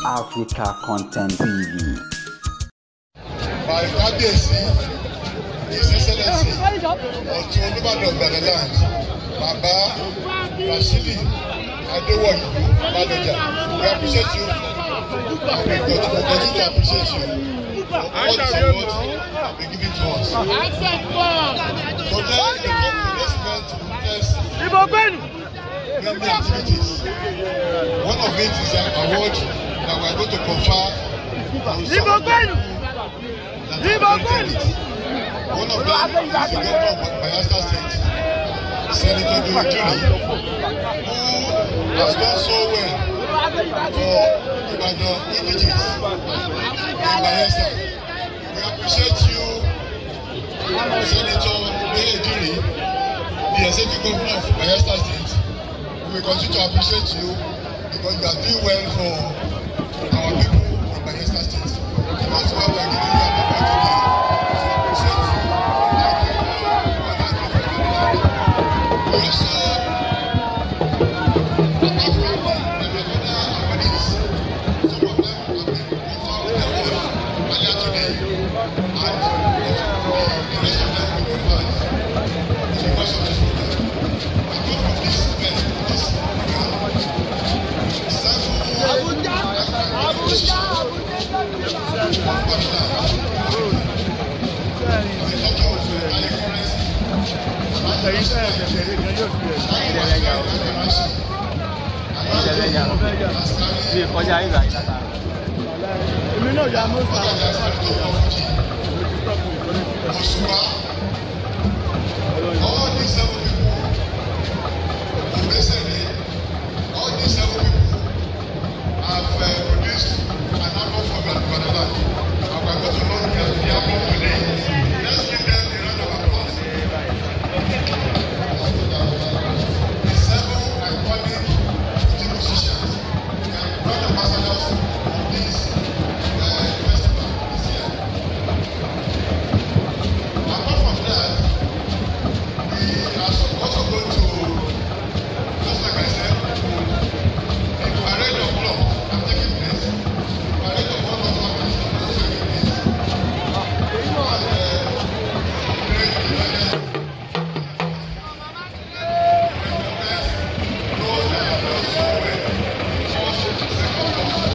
Africa Content TV. By Kábíyèsí, His Excellency, Ọ̀tún Olúbàdàn Gbàdàland, Bàbá Rashidi Adéwọ̀yí Bádọjà, we appreciate you and we continue to appreciate you for all the support you have been giving to us. Today, this event witness many activities. One of it is an award that we are going to confer on some One of them is the governor of Bayelsa State, Senator Duru, who has done so well for Ibadan images in Bayelsa. We appreciate you, Senator Duru, the executive governor of Bayelsa State. We continue to appreciate you because you are doing well for our people in Bayelsa State. That's why we are giving you an award today. Kọjá